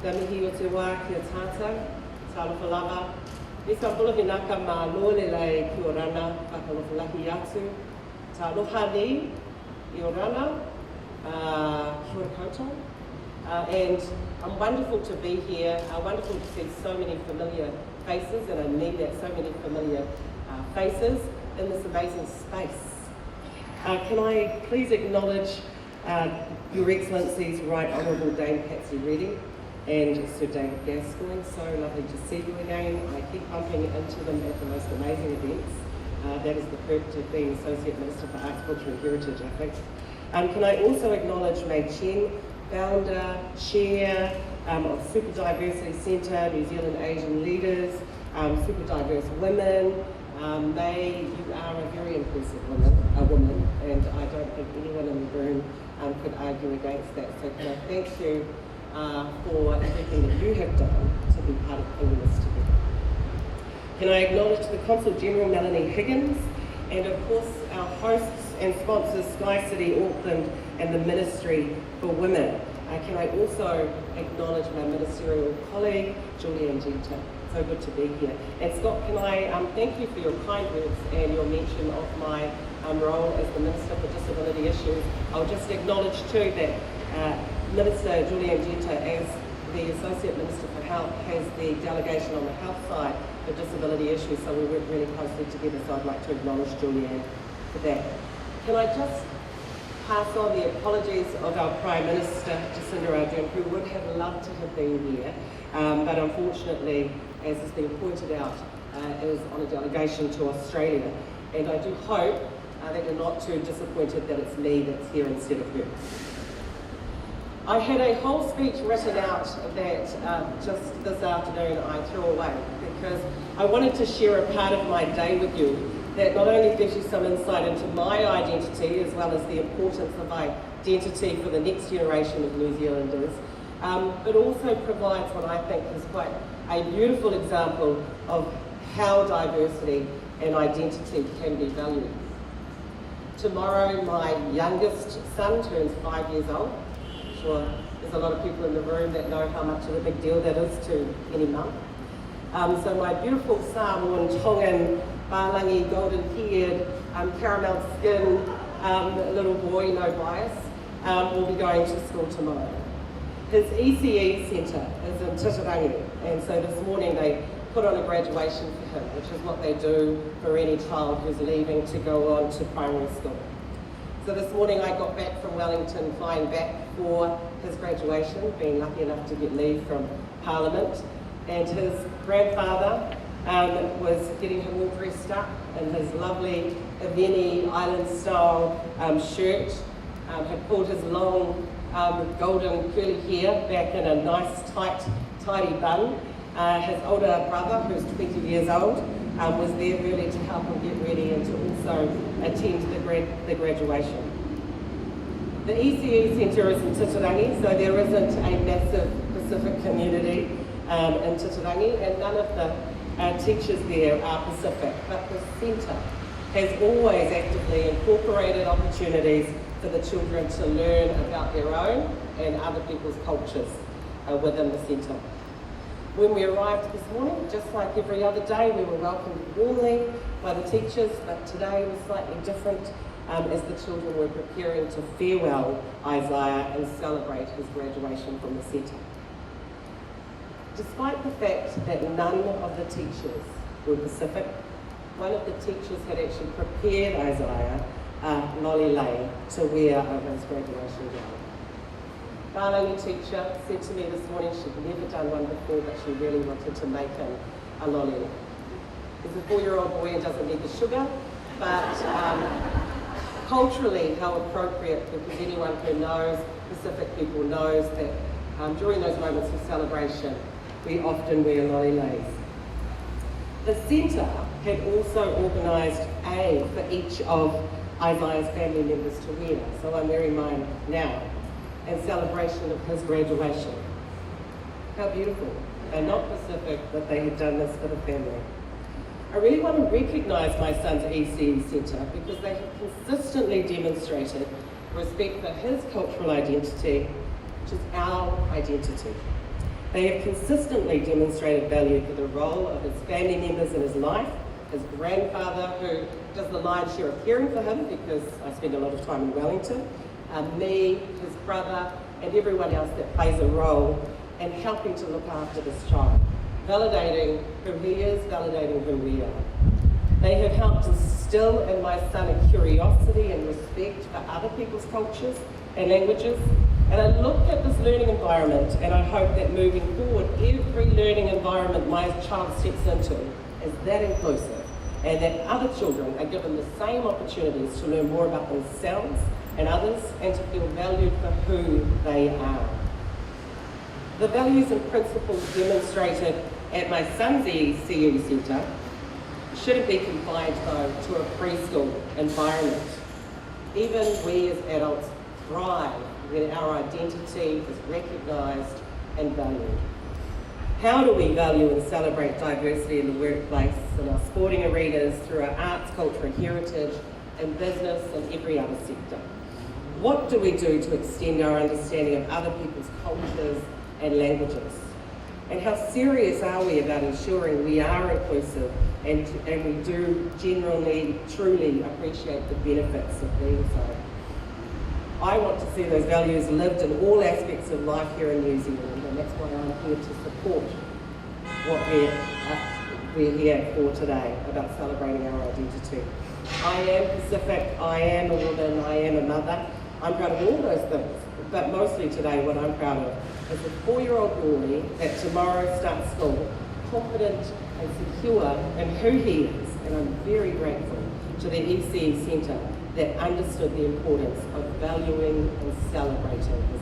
Ka mihi o te wā kia tātou, tālofa lava. I ka polohi naka mā lole lai ki o rana, whakalofa lahi atu. Tāloha ni i o rana, kia ora koutou. And I'm wonderful to be here, wonderful to see so many familiar faces, and I mean that, so many familiar faces in this amazing space. Can I please acknowledge Your Excellencies Right Honourable Dame Patsy Reading and Sir David Gascoigne. So lovely to see you again. I keep bumping into them at the most amazing events. That is the perk of being Associate Minister for Arts, Culture and Heritage, I think. Can I also acknowledge May Chen, founder, chair of Super Diversity Centre, New Zealand Asian Leaders, Super Diverse Women. May, you are a very impressive woman, and I don't think anyone in the room could argue against that. So can I thank you for everything that you have done to be part of pulling this together. Can I acknowledge the Consul General Melanie Higgins, and of course our hosts and sponsors Sky City Auckland and the Ministry for Women. Can I also acknowledge my ministerial colleague Julianne Genta. So good to be here. And Scott, can I thank you for your kind words and your mention of my role as the Minister for Disability Issues. I'll just acknowledge too that Minister Julianne Genta, as the Associate Minister for Health, has the delegation on the health side for disability issues, so we work really closely together, so I'd like to acknowledge Julianne for that. Can I just pass on the apologies of our Prime Minister, Jacinda Ardern, who would have loved to have been here, but unfortunately, as has been pointed out, is on a delegation to Australia. And I do hope that you're not too disappointed that it's me that's here instead of her. I had a whole speech written out that just this afternoon I threw away because I wanted to share a part of my day with you that not only gives you some insight into my identity as well as the importance of identity for the next generation of New Zealanders, but also provides what I think is quite a beautiful example of how diversity and identity can be valued. Tomorrow my youngest son turns 5 years old. I'm sure there's a lot of people in the room that know how much of a big deal that is to any mum. So my beautiful Samoan, Tongan, Balangi, golden-haired, caramel skin little boy, no bias, will be going to school tomorrow. His ECE centre is in Titirangi, and so this morning they put on a graduation for him, which is what they do for any child who's leaving to go on to primary school. So this morning I got back from Wellington, flying back for his graduation, being lucky enough to get leave from Parliament, and his grandfather was getting him all dressed up in his lovely Aveni Island-style shirt, had pulled his long golden curly hair back in a nice tight, tidy bun. His older brother, who's 20 years old, was there early to help him get ready and to also attend the graduation. The ECE Centre is in Titirangi, so there isn't a massive Pacific community in Titirangi, and none of the teachers there are Pacific, but the centre has always actively incorporated opportunities for the children to learn about their own and other people's cultures within the centre. When we arrived this morning, just like every other day, we were welcomed warmly by the teachers, but today was slightly different as the children were preparing to farewell Isaiah and celebrate his graduation from the centre. Despite the fact that none of the teachers were Pacific, one of the teachers had actually prepared Isaiah lolly lei to wear over his graduation gown. Balangi teacher said to me this morning she'd never done one before, but she really wanted to make him a lolly lei. He's a 4-year-old boy and doesn't need the sugar, but culturally how appropriate, because anyone who knows Pacific people knows that during those moments of celebration, we often wear lolly leis. The centre had also organised a for each of Isaiah's family members to wear, so I'm wearing mine now, in celebration of his graduation. How beautiful. They're not Pacific, but they had done this for the family. I really want to recognise my son's ECE Centre because they have consistently demonstrated respect for his cultural identity, which is our identity. They have consistently demonstrated value for the role of his family members in his life, his grandfather, who does the lion's share of caring for him because I spend a lot of time in Wellington, me, his brother, and everyone else that plays a role in helping to look after this child, validating who he is, validating who we are. They have helped instill in my son a curiosity and respect for other people's cultures and languages. And I look at this learning environment and I hope that moving forward, every learning environment my child steps into is that inclusive and that other children are given the same opportunities to learn more about themselves and others and to feel valued for who they are. The values and principles demonstrated at my son's ECU centre shouldn't be confined though to a preschool environment. Even we as adults thrive when our identity is recognised and valued. How do we value and celebrate diversity in the workplace, in our sporting arenas, through our arts, culture and heritage, in business and every other sector? What do we do to extend our understanding of other people's cultures and languages? And how serious are we about ensuring we are inclusive and we do genuinely, truly appreciate the benefits of being so? I want to see those values lived in all aspects of life here in New Zealand, and that's why I'm here to support what we're here for today, about celebrating our identity. I am Pacific, I am a woman, I am a mother. I'm proud of all those things, but mostly today what I'm proud of is a 4-year-old boy that tomorrow starts school, confident and secure in who he is, and I'm very grateful to the ECE Centre that understood the importance of valuing and celebrating his